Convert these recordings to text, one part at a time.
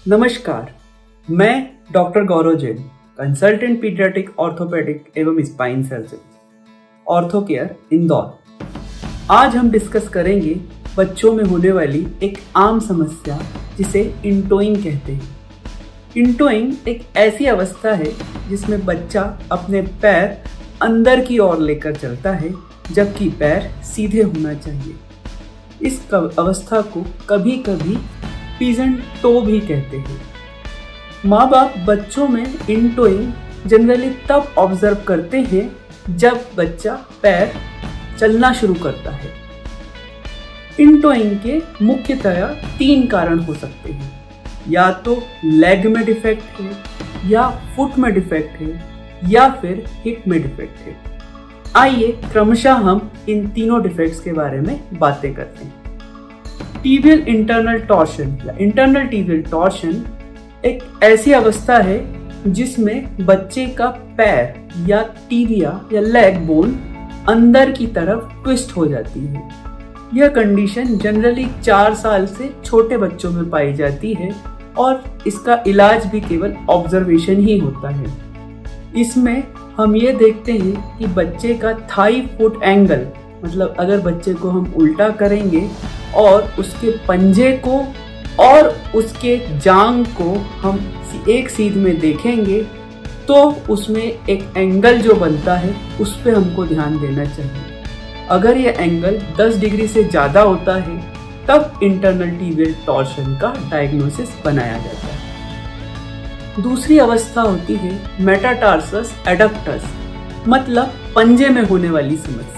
नमस्कार, मैं डॉक्टर गौरव Jain, consultant paediatric orthopaedic एवं स्पाइन सर्जन, ऑर्थोकेयर इंदौर। आज हम डिस्कस करेंगे बच्चों में होने वाली एक आम समस्या जिसे इंटोइंग कहते हैं। इंटोइंग एक ऐसी अवस्था है जिसमें बच्चा अपने पैर अंदर की ओर लेकर चलता है जबकि पैर सीधे होना चाहिए। इस अवस्था को कभी कभी पिजन टो भी कहते हैं। माँ बाप बच्चों में इंटोइंग जनरली तब ऑब्जर्व करते हैं जब बच्चा पैर चलना शुरू करता है। इंटोइंग के मुख्यतः 3 कारण हो सकते हैं, या तो लेग में डिफेक्ट है, या फुट में डिफेक्ट है, या फिर हिप में डिफेक्ट है। आइए क्रमशः हम इन तीनों डिफेक्ट्स के बारे में बातें करते हैं। टिबियल इंटरनल टॉर्शन या इंटरनल टिबियल टॉर्शन एक ऐसी अवस्था है जिसमें बच्चे का पैर या टिबिया या लेग बोन अंदर की तरफ ट्विस्ट हो जाती है। यह कंडीशन जनरली 4 साल से छोटे बच्चों में पाई जाती है और इसका इलाज भी केवल ऑब्जर्वेशन ही होता है। इसमें हम ये देखते हैं कि बच्चे का थाई फुट एंगल, मतलब अगर बच्चे को हम उल्टा करेंगे और उसके पंजे को और उसके जांग को हम एक सीध में देखेंगे तो उसमें एक एंगल जो बनता है उस पर हमको ध्यान देना चाहिए। अगर ये एंगल 10 डिग्री से ज़्यादा होता है तब इंटरनल टिबियल टॉर्शन का डायग्नोसिस बनाया जाता है। दूसरी अवस्था होती है मेटाटार्सस एडक्टस, मतलब पंजे में होने वाली समस्या।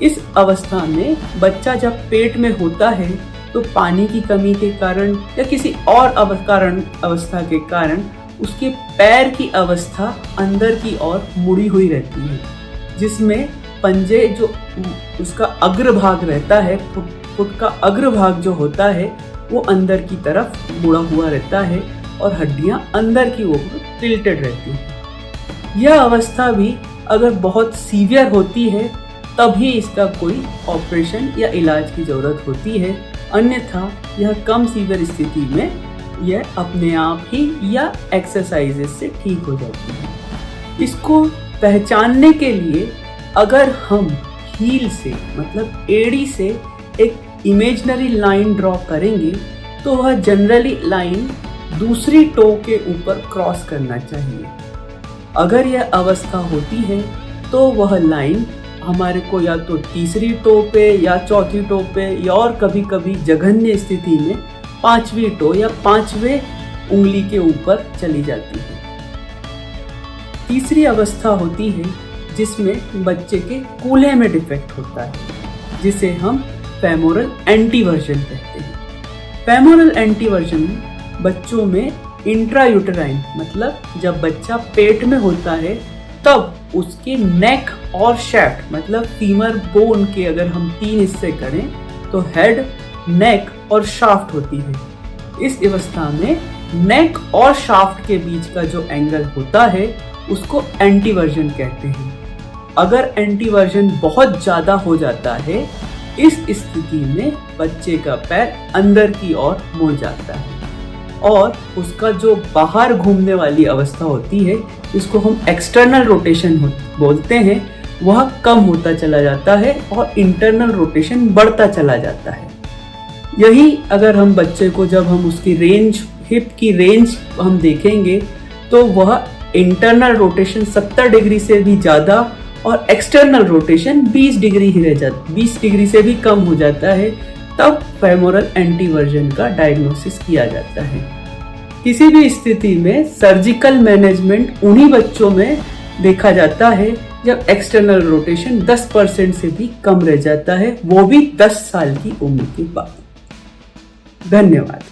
इस अवस्था में बच्चा जब पेट में होता है तो पानी की कमी के कारण या किसी और अवस्था के कारण उसके पैर की अवस्था अंदर की ओर मुड़ी हुई रहती है, जिसमें पंजे जो उसका अग्रभाग रहता है, फुट का अग्रभाग जो होता है वो अंदर की तरफ मुड़ा हुआ रहता है और हड्डियां अंदर की ओर टिल्टेड रहती हैं। यह अवस्था भी अगर बहुत सीवियर होती है तभी इसका कोई ऑपरेशन या इलाज की ज़रूरत होती है, अन्यथा यह कम सीवियर स्थिति में यह अपने आप ही या एक्सरसाइजेस से ठीक हो जाती है। इसको पहचानने के लिए अगर हम हील से, मतलब एड़ी से एक इमेजिनरी लाइन ड्रॉ करेंगे तो वह जनरली लाइन दूसरी टो के ऊपर क्रॉस करना चाहिए। अगर यह अवस्था होती है तो वह लाइन हमारे को या तो तीसरी टो पे या चौथी टो पे या और कभी कभी जघन्य स्थिति में 5वीं टो या 5वें उंगली के ऊपर चली जाती है। तीसरी अवस्था होती है जिसमें बच्चे के कूल्हे में डिफेक्ट होता है, जिसे हम फेमोरल एंटीवर्जन कहते हैं। फेमोरल एंटीवर्जन बच्चों में इंट्रायूटेराइन, मतलब जब बच्चा पेट में होता है तब उसके नेक और शैफ्ट, मतलब फीमर बोन के अगर हम 3 हिस्से करें तो हेड, नेक और शाफ्ट होती है। इस अवस्था में नेक और शाफ्ट के बीच का जो एंगल होता है उसको एंटीवर्जन कहते हैं। अगर एंटीवर्जन बहुत ज़्यादा हो जाता है, इस स्थिति में बच्चे का पैर अंदर की ओर मुड़ जाता है और उसका जो बाहर घूमने वाली अवस्था होती है, जिसको हम एक्सटर्नल रोटेशन बोलते हैं, वह कम होता चला जाता है और इंटरनल रोटेशन बढ़ता चला जाता है। यही अगर हम बच्चे को जब हम उसकी रेंज, हिप की रेंज हम देखेंगे तो वह इंटरनल रोटेशन 70 डिग्री से भी ज़्यादा और एक्सटर्नल रोटेशन 20 डिग्री ही रह जाता, 20 डिग्री से भी कम हो जाता है, तब फेमोरल एंटीवर्जन का डायग्नोसिस किया जाता है। किसी भी स्थिति में सर्जिकल मैनेजमेंट उन्हीं बच्चों में देखा जाता है जब एक्सटर्नल रोटेशन 10% से भी कम रह जाता है, वो भी 10 साल की उम्र के बाद। धन्यवाद।